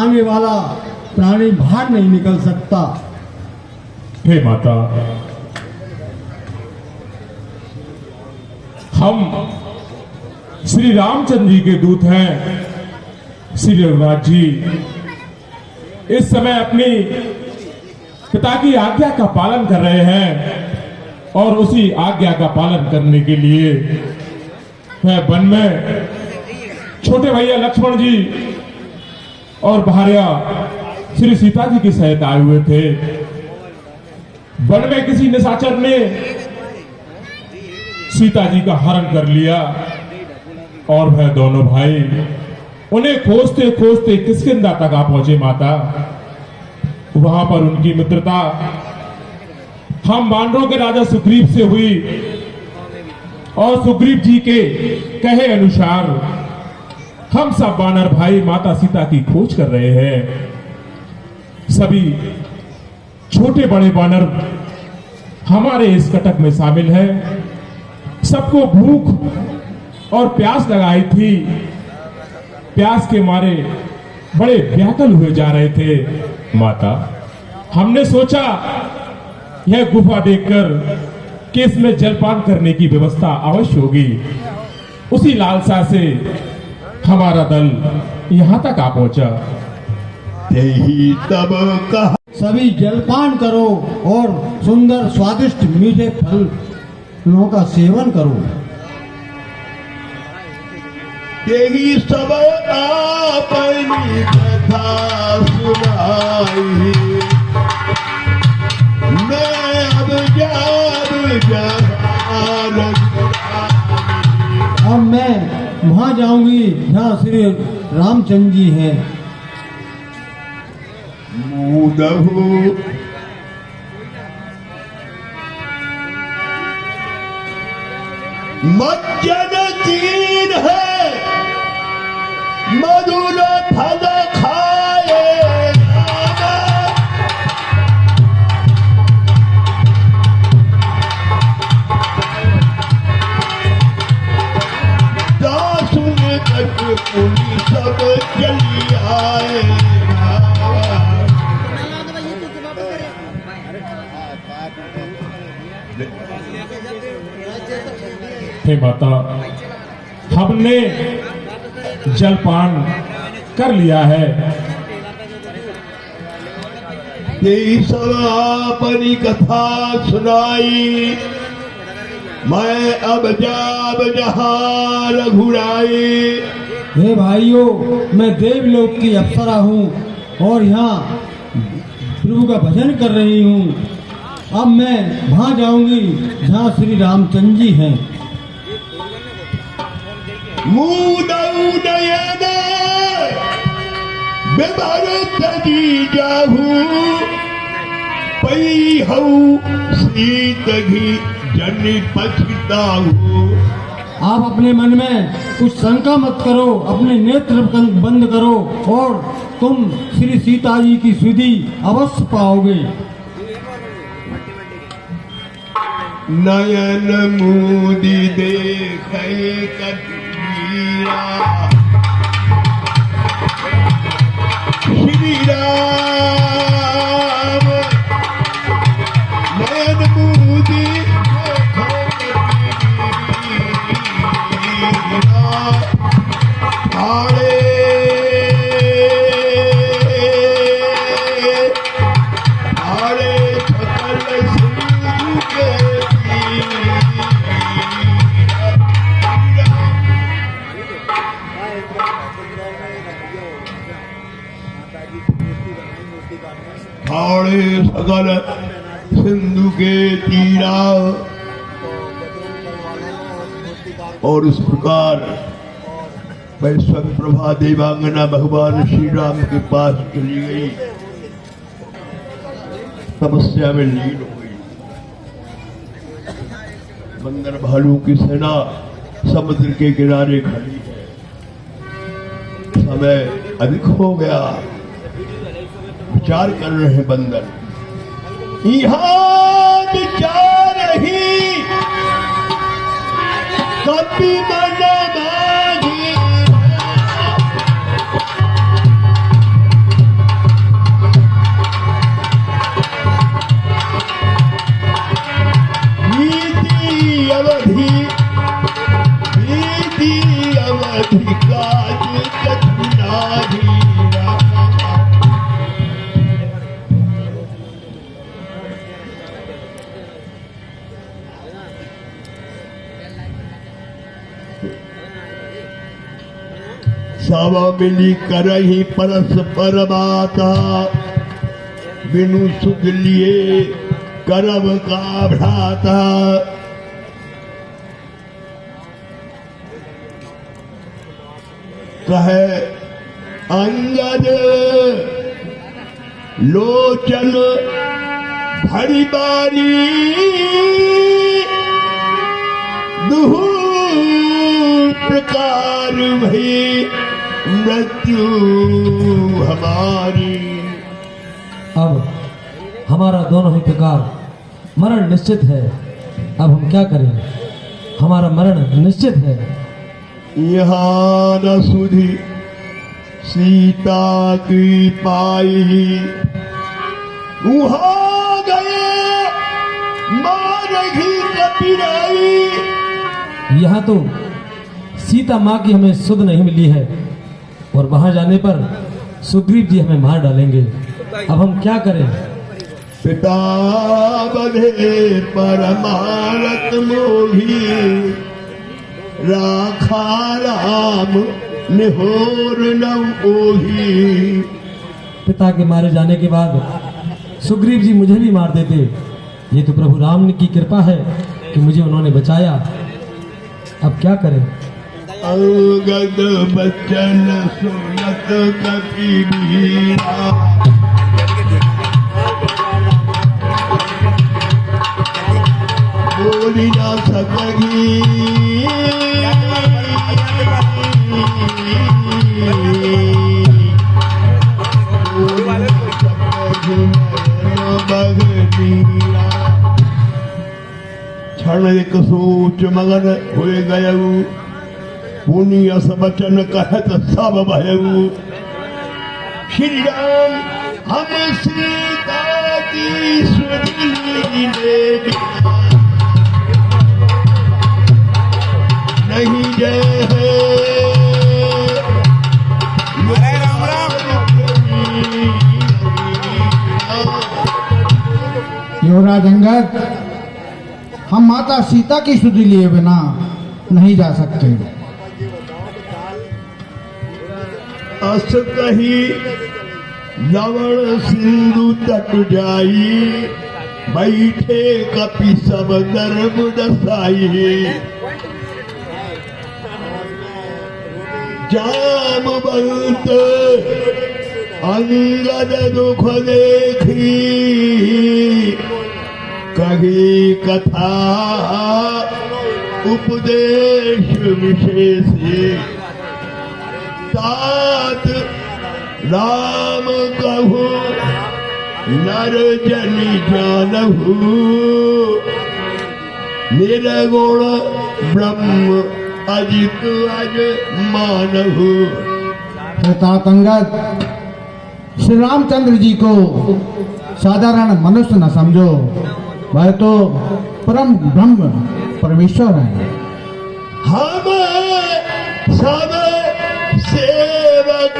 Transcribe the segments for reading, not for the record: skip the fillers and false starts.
चलाने वाला प्राणी बाहर नहीं निकल सकता। हे माता, हम श्री रामचंद्र जी के दूत हैं। श्री रघुनाथ जी इस समय अपनी पिता की आज्ञा का पालन कर रहे हैं और उसी आज्ञा का पालन करने के लिए वह वन में छोटे भैया लक्ष्मण जी और भार्या श्री सीता जी के सहित आए हुए थे। वन में किसी निशाचर ने सीता जी का हरण कर लिया और वह दोनों भाई उन्हें खोजते खोजते किष्किंधा तक आ पहुंचे। माता, वहां पर उनकी मित्रता हम वानरों के राजा सुग्रीव से हुई और सुग्रीव जी के कहे अनुसार हम सब वानर भाई माता सीता की खोज कर रहे हैं। सभी छोटे बड़े वानर हमारे इस कटक में शामिल हैं। सबको भूख और प्यास लगाई थी। प्यास के मारे बड़े व्याकुल हुए जा रहे थे। माता, हमने सोचा यह गुफा देखकर कि इसमें जलपान करने की व्यवस्था अवश्य होगी। उसी लालसा से हमारा दल यहां तक आ पहुंचा। यही तब कहा सभी जलपान करो और सुंदर स्वादिष्ट मीठे फलों का सेवन करो। यही सब आपनी कथा सुनाई, मैं अब मैं वहां जाऊंगी जहाँ श्री रामचंद्र जी हैं। मूदहु मज्जन तीन है, मधुर फल खाए, दासुन तक पुनि सब चली आए। हे माता, हमने जलपान कर लिया है। यही सब अपनी कथा सुनाई, मैं अब जाब जहां रघुराई। हे भाइयों, मैं देवलोक की अप्सरा हूँ और यहाँ प्रभु का भजन कर रही हूँ। अब मैं वहाँ जाऊंगी जहाँ श्री रामचंद्र जी हैं। मूदऊ नयन विभरत जी जाहू, पई हऊ सीत घी जन पछताहू। आप अपने मन में कुछ शंका मत करो, अपने नेत्र बंद करो और तुम श्री सीता जी की सुधि अवश्य पाओगे। नयन मूदी देखे कबीरा, श्री राम नयन मूदी देखे कबीरा, आड़े हाड़े सगल सिंधु के तीरा। और इस प्रकार वैश्वक प्रभा देवांगना भगवान श्री राम के पास चली गई, तपस्या में लीन हुई। बंदर भालू की सेना समुद्र के किनारे खड़ी है। समय अधिक हो गया, विचार कर रहे हैं बंदर। यहाँ विचार ही कभी मन मांगी, सब मिली करही परस्पर बाता, बिनु सुख लिए करब का भ्राता। कहे अंगद लोचन भरी बारी, दुहु प्रकार भई मृत्यु हमारी। अब हमारा दोनों ही प्रकार मरण निश्चित है। अब हम क्या करें? हमारा मरण निश्चित है। यहाँ न सुधी सीता की पाई, वहाँ गए मारही कपिराई। यहाँ तो सीता माँ की हमें सुध नहीं मिली है और वहां जाने पर सुग्रीव जी हमें मार डालेंगे। अब हम क्या करें? पिता बधे परमारत मोही, राखा राम निहोर नव ओही। पिता के मारे जाने के बाद सुग्रीव जी मुझे भी मार देते। ये तो प्रभु राम की कृपा है कि मुझे उन्होंने बचाया। अब क्या करें? अंगद बचन सुनत कपि वीरा, बोली ना सकही क्षण एक सोच मगन हुए गयऊ, पुनि अस बचन कहत सब भयऊ। श्री राम हम सीता की सुनी ले, नहीं जय है युवराज अंगद, हम माता सीता की सुधि लिए बिना नहीं जा सकते। अस कही लवण सिंधु तट जाई, बैठे कपि सब गर्भ दसाई। जामवंत अंगद दुख देखी, कही कथा उपदेश विशेषी। तात राम कहु नर जनि जानहु, निर्गुण ब्रह्म अजित अज मानहु। तात अंगद, श्री रामचंद्र जी को साधारण मनुष्य न समझो, वह तो परम ब्रह्म परमेश्वर है। हम सब सेवक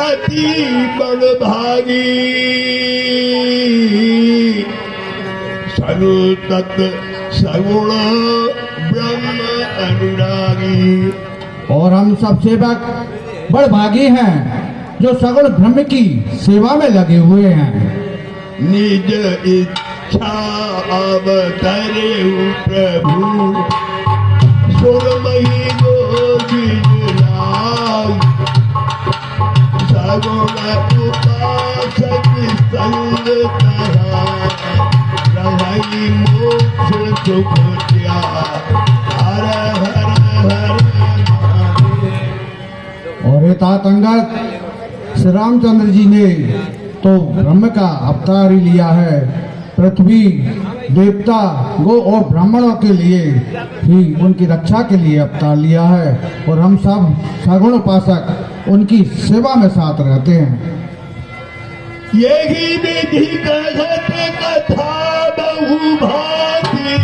अति बड़भागी, सनुतत सगुण ब्रह्म अनुरागी। और हम सब सेवक बड़ भागी हैं जो सगुण ब्रह्म की सेवा में लगे हुए हैं। निज इच्छा अवतरे प्रभु, सुरमही गोविंदलाल। सगुण उपासक संग कहा, रवै मोक्ष सुख त्या। हर हर हर महादेव। और ये तात अंगद, श्री रामचंद्र जी ने तो ब्रह्म का अवतार ही लिया है। पृथ्वी, देवता, गो और ब्राह्मणों के लिए ही उनकी रक्षा के लिए अवतार लिया है। और हम सब सगुण उपासक उनकी सेवा में साथ रहते हैं। यही विधि कहत कथा बहु भांति।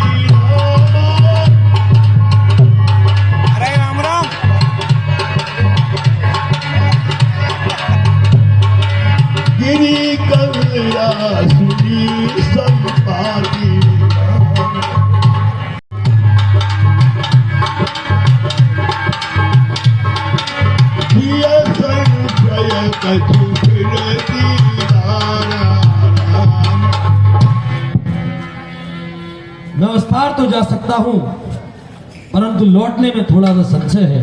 अरे राम राम। गिरी कमला सुनी संपाती। फिर दीदारा। मैं उस पार तो जा सकता हूं, परंतु लौटने में थोड़ा सा संशय है।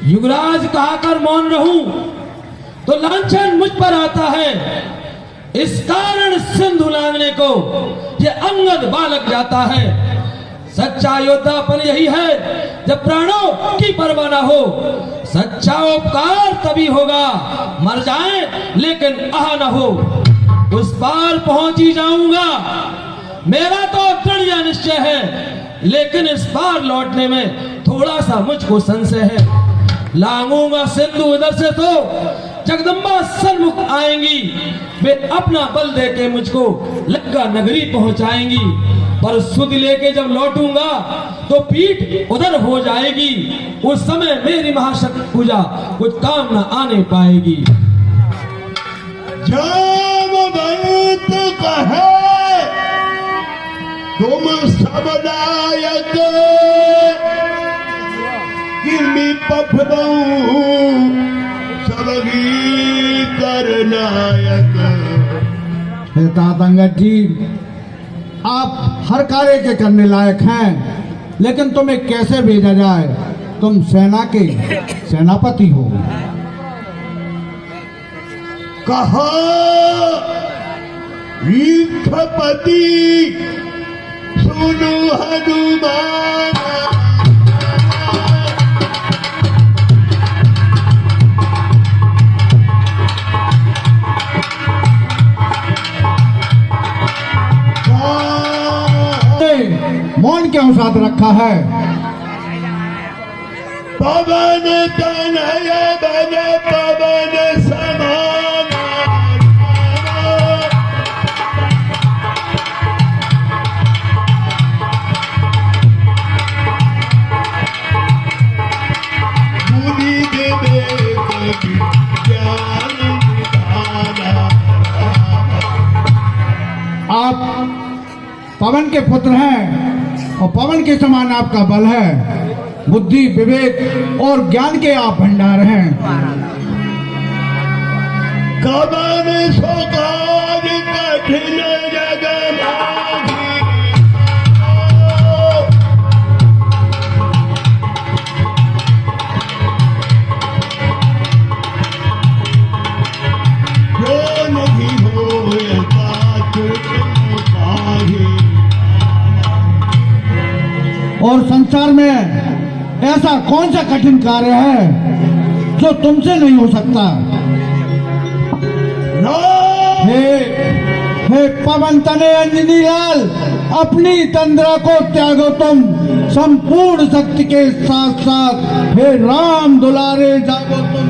युवराज कहकर मौन रहूं तो लांछन मुझ पर आता है। इस कारण सिंधु लांघने को ये अंगद बालक जाता है। सच्चा योद्धापन यही है जब प्राणों की परवाह न हो। सच्चा उपकार तभी होगा मर जाए लेकिन आह न हो। उस पार पहुंच ही जाऊंगा, मेरा तो दृढ़ यह निश्चय है, लेकिन इस पार लौटने में थोड़ा सा मुझको संशय है। लांघूंगा सिंधु इधर से तो जगदम्बा सन्मुख आएंगी। वे अपना बल देके मुझको लंका नगरी पहुंचाएंगी, पर सुध लेके जब लौटूंगा तो पीठ उधर हो जाएगी। उस समय मेरी महाशक्ति पूजा कुछ काम न आने पाएगी। जामवंत कहे तुम सब नायक, किमी पफदऊ सबगी कर नायक। हे तात अंगद जी, आप हर कार्य के करने लायक हैं, लेकिन तुम्हें कैसे भेजा जाए? तुम सेना के सेनापति हो। कहा रीठपति सुनु हनुमान, मौन क्यों साथ रखा है? पवन तनय बन पवन समान, मुनि विवेक ज्ञान निधाना। आप पवन के पुत्र हैं और पवन के समान आपका बल है। बुद्धि, विवेक और ज्ञान के आप भंडार हैं। कवन सोकार कठिन जग माही, जो नहीं होए तात तुम पाही। और संसार में ऐसा कौन सा कठिन कार्य है जो तुमसे नहीं हो सकता? हे पवन तने अंजनी लाल, अपनी तंद्रा को त्यागो तुम संपूर्ण शक्ति के साथ साथ। हे राम दुलारे जागो तुम,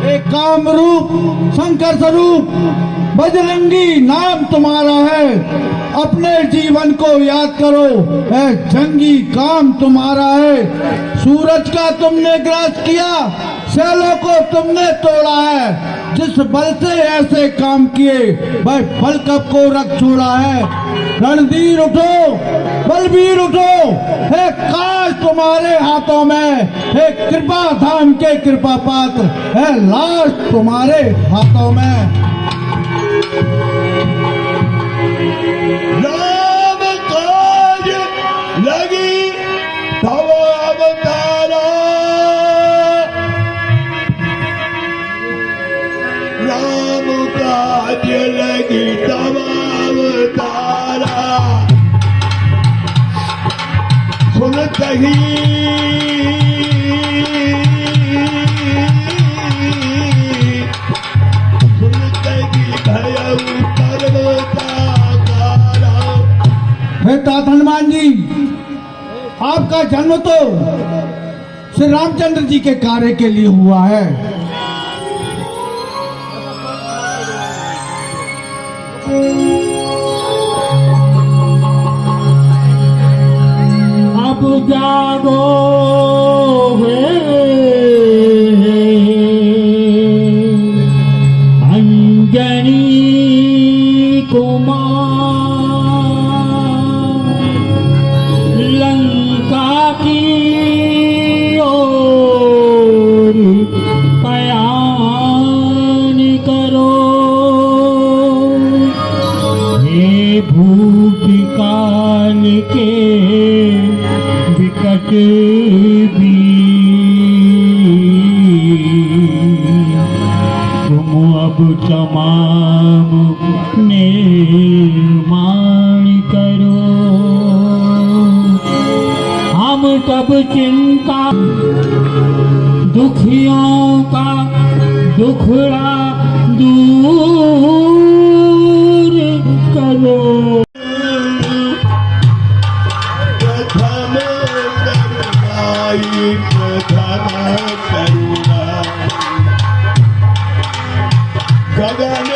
हे काम रूप शंकर स्वरूप बजरंगी नाम तुम्हारा है। अपने जीवन को याद करो, है जंगी काम तुम्हारा है। सूरज का तुमने ग्रास किया, शैलों को तुमने तोड़ा है। जिस बल से ऐसे काम किए वह बल कब को रख छोड़ा है। रणधीर उठो, बलबीर उठो, है काश तुम्हारे हाथों में, है कृपा धाम के कृपा पात्र, है लाश तुम्हारे हाथों में। राम काज लगी तव अवतारा, राम काज लगी तव अवतारा। सुनत ही हे तात हनुमान जी, आपका जन्म तो श्री रामचंद्र जी के कार्य के लिए हुआ है। अब जागो अंजनी कुमार, लंका की ओर पयान कर देवी तुम अब तमाम निर्माण करो, हम सब चिंता दुखियों का दुखड़ा दूर करो। प्रथम करुणाई प्रथम करुणा गगन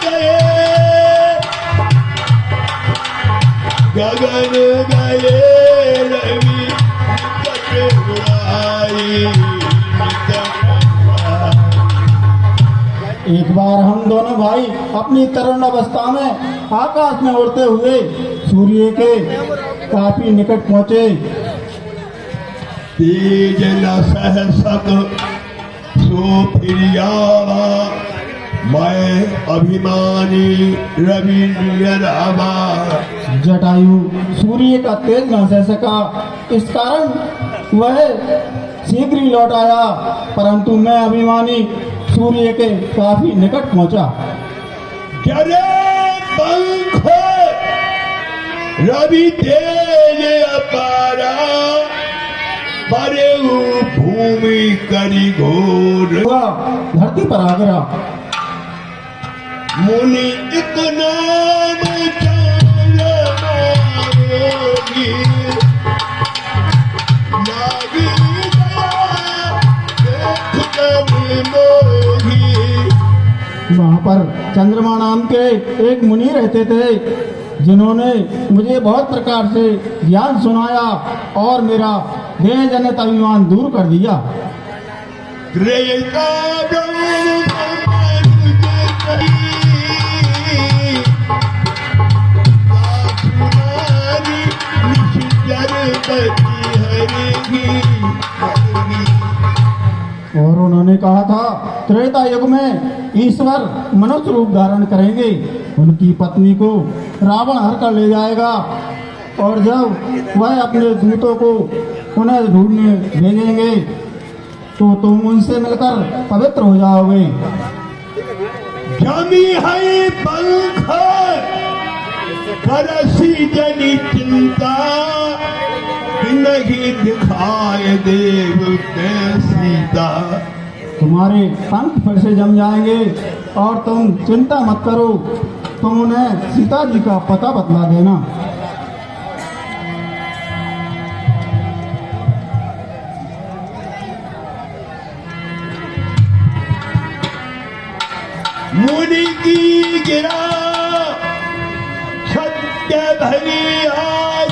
गए गगन गए रवि कटुराई एक बार हम दोनों भाई अपनी तरुण अवस्था में आकाश में उड़ते हुए सूर्य के काफी निकट पहुंचे। तेज न सह सक सो फिर आवा, मैं अभिमानी रवि रामा। जटायु सूर्य का तेज न सह सका, इस कारण वह शीघ्र ही लौट आया, परंतु मैं अभिमानी सूर्य के काफी निकट पहुंचा। जरे पंख रवि तेज अपारा, परे भूमि करी घोर। धरती पर आ गिरा। मुनि एक नाम चंद्रमायोगी, लागी देख कवि मोही। वहाँ पर चंद्रमा नाम के एक मुनि रहते थे, जिन्होंने मुझे बहुत प्रकार से ज्ञान सुनाया और मेरा देह जनित अभिमान दूर कर दिया। त्रेता और उन्होंने कहा था त्रेता युग में ईश्वर मनुष्य रूप धारण करेंगे, उनकी पत्नी को रावण हर कर ले जाएगा और जब वह अपने दूतों को उन्हें ढूंढने भेजेंगे तो तुम उनसे मिलकर पवित्र हो जाओगे। जमी है पंख करसी जनी चिंता, नहीं दिखाए देव के सीता। तुम्हारे पंख फिर से जम जाएंगे और तुम चिंता मत करो, तुम उन्हें सीता जी का पता बतला देना। मुनि की गिरा सत्य भरी आज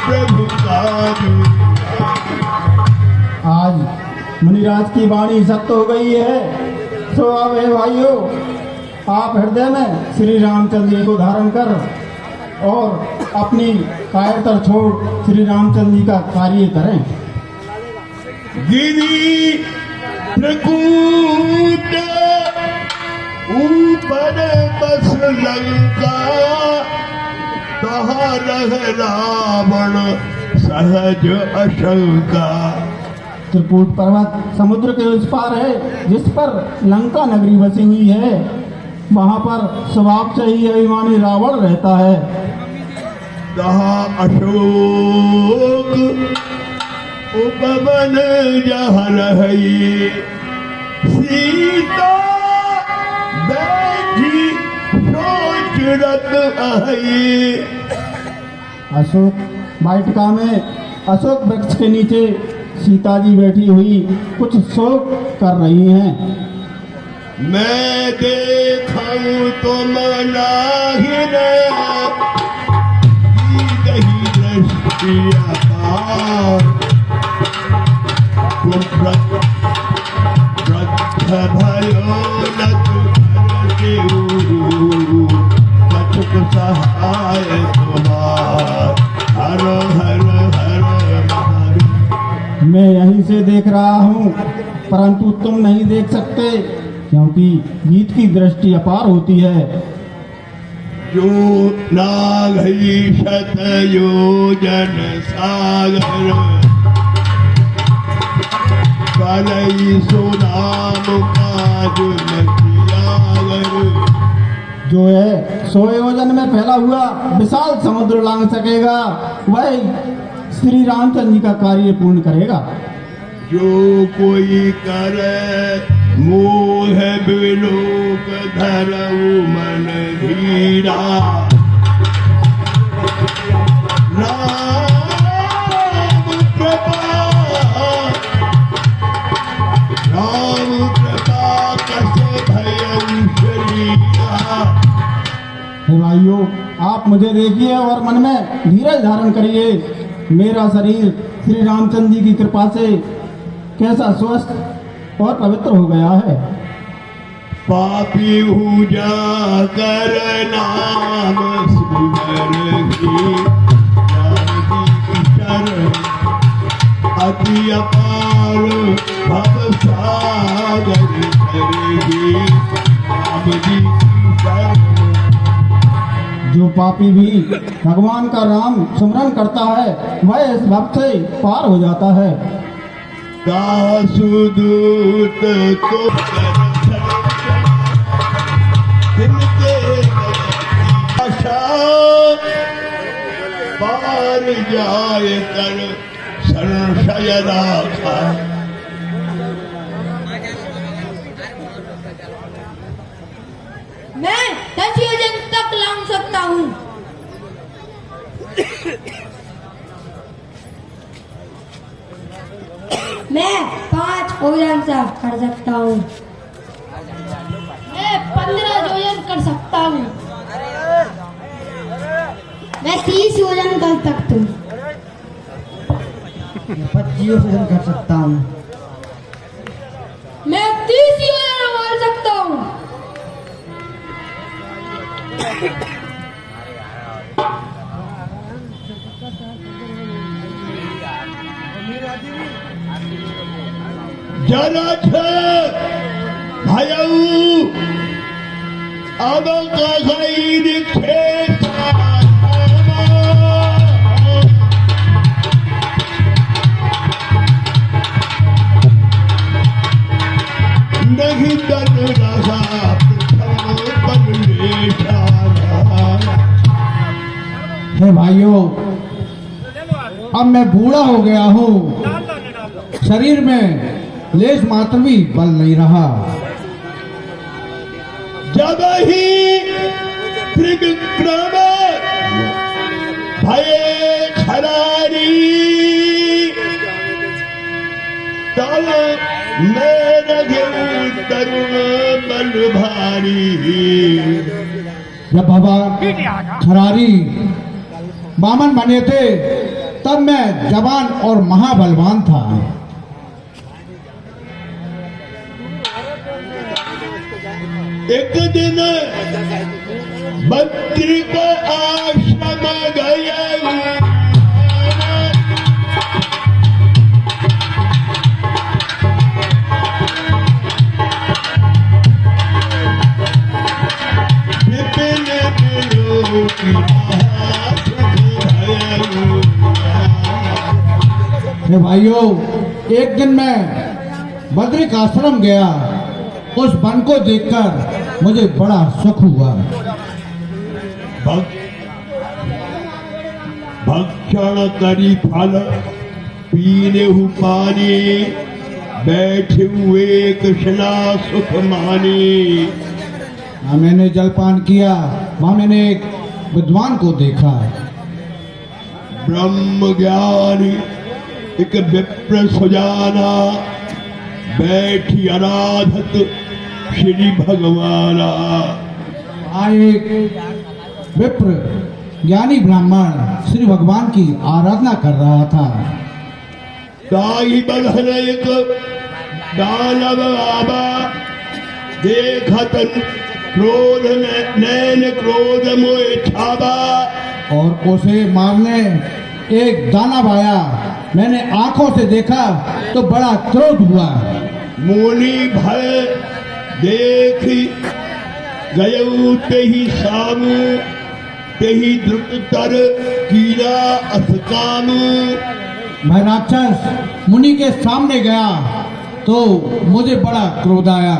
प्रभु आज मुनिराज की वाणी सत्य हो गई है। सो अब हे भाइयों, आप हृदय में श्री रामचंद्र जी को धारण कर और अपनी कायरता छोड़ श्री रामचंद्र जी का कार्य करें। गिरी त्रिकूट ऊपर बस लंका, कहा रह रावण सहज अशंका। त्रिकूट पर्वत समुद्र के उस पार है, जिस पर लंका नगरी बसी हुई है। वहाँ पर स्वभाव से ही अभिमानी रावण रहता है। कहा अशोक उपवन जहाँ रही, सीता बैठी सोच रत आई। अशोक वाटिका में अशोक वृक्ष के नीचे सीता जी बैठी हुई कुछ शोक कर रही हैं। मैं देखूं तुम नाहिन, दही दृष्टि अपार। तुम वृद्ध भयो नत कछुक सहाय तुम्हार। हर हर हर हर। मैं यहीं से देख रहा हूँ परंतु तुम नहीं देख सकते, क्योंकि गीत की दृष्टि अपार होती है। जो नाघई शत योजन सागर, कलई सुनाम काज मतियागर। जो है 100 योजन में फैला हुआ विशाल समुद्र लांग सकेगा, वही श्री रामचंद्र जी का कार्य पूर्ण करेगा। जो कोई करे मोह विलोक धरऊ मन धीरा, राम कृपा कसे भयं शरीरा। हे भाइयों, आप मुझे देखिए और मन में धीरज धारण करिए। मेरा शरीर श्री रामचंद्र जी की कृपा से कैसा स्वस्थ और पवित्र हो गया है। पापी हूँ जा कर नाम सुमर की, जानकी शरण अति अपार भव सागर करेगी। राम जी की शरण। जो पापी भी भगवान का नाम सुमरन करता है, वह इस भक्त से पार हो जाता है। दासुदूत को आशा पार जाय कर संशय राखा। मैं 10 योजन तक लांग सकता हूँ। मैं 5 योजन से कर सकता हूँ। मैं 15 योजन कर सकता हूँ। मैं 30 योजन कर सकता हूँ। 25 योजन कर सकता हूँ। मैं 30 योजन मार सकता हूँ। जरा भयऊ अब कई दिखे नहीं तन रहा हे भाइयों, अब मैं बूढ़ा हो गया हूँ, शरीर में लेश मात्र भी बल नहीं रहा। जब ही त्रिविक्रम भये खरारी, तब मैं रघु तरुण बल भारी। जब भगवान खरारी बामन बने थे, तब मैं जवान और महाबलवान था। एक दिन बद्रिक आश्रम गया, विपिन विलोकी हे भाइयों, एक दिन मैं बद्रिक आश्रम गया। उस वन को देखकर मुझे बड़ा सुख हुआ। भक्षण करी फल पीने हु पानी, बैठे हुए कृष्णा सुख मानी। मैंने जलपान किया, वहां मैंने एक विद्वान को देखा। ब्रह्म ज्ञानी एक विप्र सुजाना, बैठी आराधत श्री भगवाना। एक विप्र ज्ञानी ब्राह्मण श्री भगवान की आराधना कर रहा था। दाई बधन एक दानव आबा, देखत क्रोध में नैन क्रोध मोह छाबा। और उसे मारने एक दानव आया। मैंने आंखों से देखा तो बड़ा क्रोध हुआ। मुनि भय देख गयऊ तेहि सामु तेहि द्रुततर कीरा असकामु। मैं राक्षस मुनि के सामने गया तो मुझे बड़ा क्रोध आया।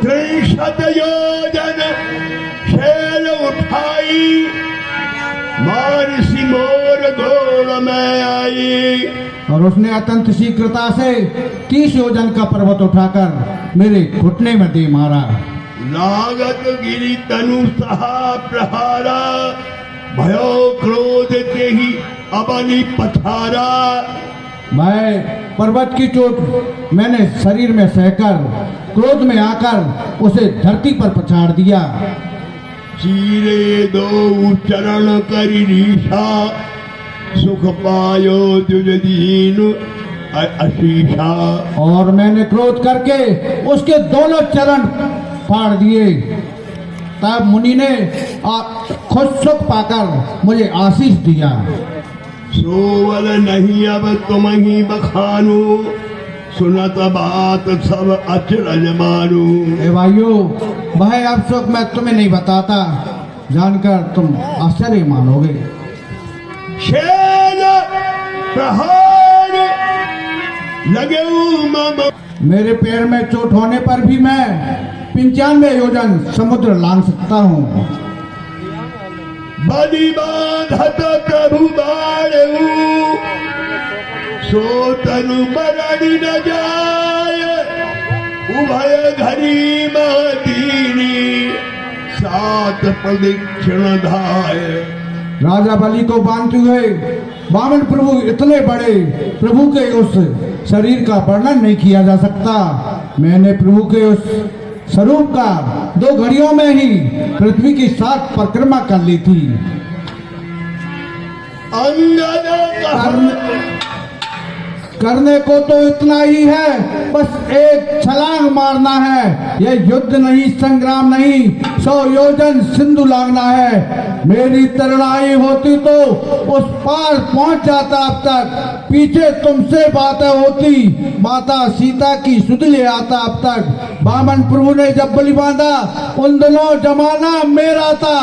त्रिशत योजन शैल उठाई मानसी मोर घोड़ में आई। और उसने अत्यंत शीघ्रता से 30 योजन का पर्वत उठाकर मेरे घुटने में दे मारा। लागत गिरी तनु सहा प्रहारा भयो क्रोध ते ही अबनी पथारा। मैं पर्वत की चोट मैंने शरीर में सहकर क्रोध में आकर उसे धरती पर पछाड़ दिया। चीरे दो चरण करी रीसा सुख पायो दुर्दीन अशीषा। और मैंने क्रोध करके उसके दोनों चरण फाड़ दिए। तब मुनि ने खुद सुख पाकर मुझे आशीष दिया। सोवल नहीं अब तुम ही बखानू सुनत बात सब अचरज मारू। ए भाइयों, वह अब सुख मैं तुम्हें नहीं बताता, जानकर तुम आश्चर्य मानोगे। शैल प्रहार लगे मम। मेरे पैर में चोट होने पर भी मैं 95 योजन समुद्र लांघ सकता हूँ। बलि बाधत प्रभु बाड़ू सो तनु मरण न जाय। उभय घड़ी महदीनी सात प्रदक्षिण धाय। राजा बलि को बांधते हुए वामन प्रभु इतने बड़े प्रभु के उस शरीर का वर्णन नहीं किया जा सकता। मैंने प्रभु के उस स्वरूप का 2 घड़ियों में ही पृथ्वी की 7 परिक्रमा कर ली थी। करने को तो इतना ही है, बस एक छलांग मारना है। यह युद्ध नहीं, संग्राम नहीं, 100 योजन सिंधु लांघना है। मेरी तरुणाई होती तो उस पार पहुंच जाता अब तक। पीछे तुमसे बातें होती, माता सीता की सुध ले आता अब तक। वामन प्रभु ने जब बलि बांधा उन दिनों जमाना मेरा था।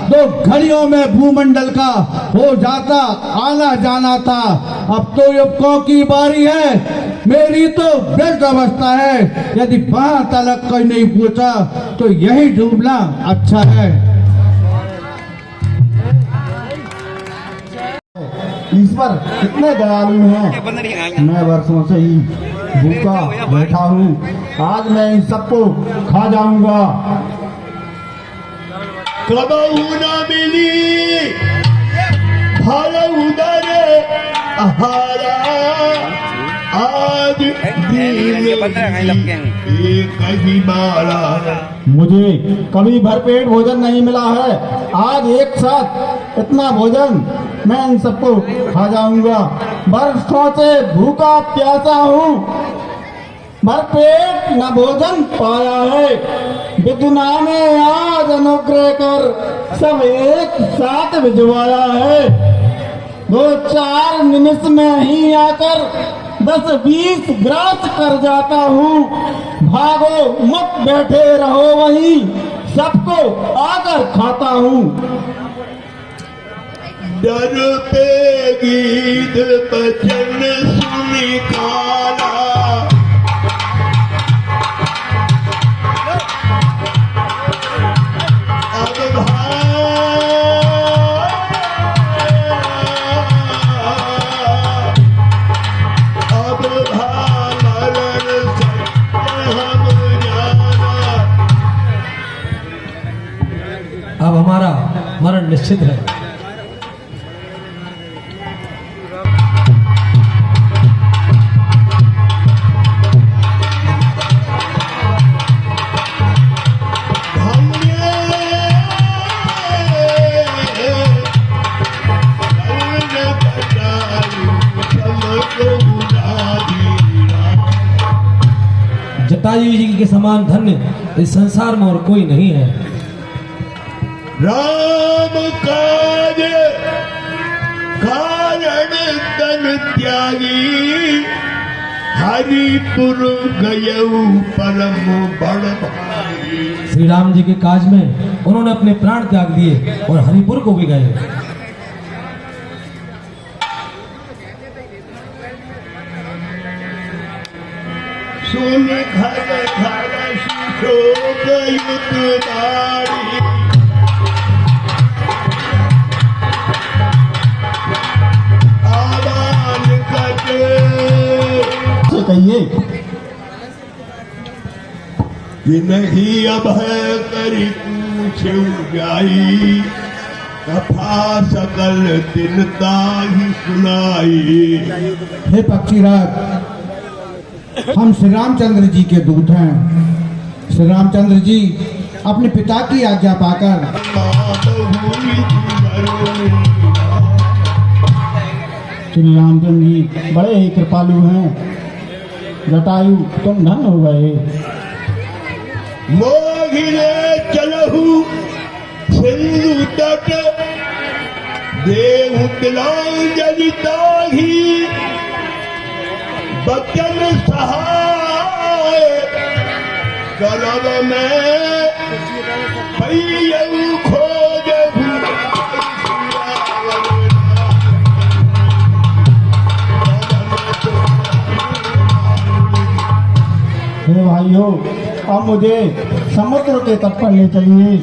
2 घड़ियों में भूमंडल का हो जाता आना जाना था। अब तो युवकों की बारी है, मेरी तो वृद्ध अवस्था है। यदि वहां तलक कोई नहीं पूछा तो यही डूबना अच्छा है। ईश्वर कितने दयालु हैं। मैं वर्षों से ही भूखा बैठा हूँ, आज मैं इन सबको खा जाऊंगा। कबहू न मिली भर उदर आहारा। आज दिन एक ही बारा। मुझे कभी भरपेट भोजन नहीं मिला है, आज एक साथ इतना भोजन मैं इन सबको खा जाऊंगा। वर्षों से भूखा प्यासा हूँ, भरपेट न भोजन पाया है। विद्ना ने आज अनुग्रह कर सब एक साथ भिजवाया है। 2-4 निमिष में ही आकर 10-20 ग्रास कर जाता हूँ। भागो मत, बैठे रहो वहीं, सबको आकर खाता हूँ। डर पे गीत बचन सुनी काला। अब हमारा मरण निश्चित है। जटायु जी के समान धन्य इस संसार में और कोई नहीं है। राम काज कारण तन त्यागी हरिपुर गयऊ परम बड़ भाई। श्री राम जी के काज में उन्होंने अपने प्राण त्याग दिए और हरिपुर को भी गए। सुन घर घर शोक युतदारी। आवान कटे से कहिए कि नहीं अब है करी पूछू जाई। कथा सकल तिनता ही सुनाई। हे पक्षीराज, हम श्री रामचंद्र जी के दूत हैं। श्री रामचंद्र जी अपने पिता की आज्ञा पाकर श्री रामचंद्र जी बड़े ही कृपालु हैं। जटायु तुम धन हो गए। मोहिने चलहु सिंधु तट देव तिलांजलि ताही। बचन सहाय करब में भैयऊ खोज हे भाइयों, अब मुझे समुद्र के तट पर ले चलिए।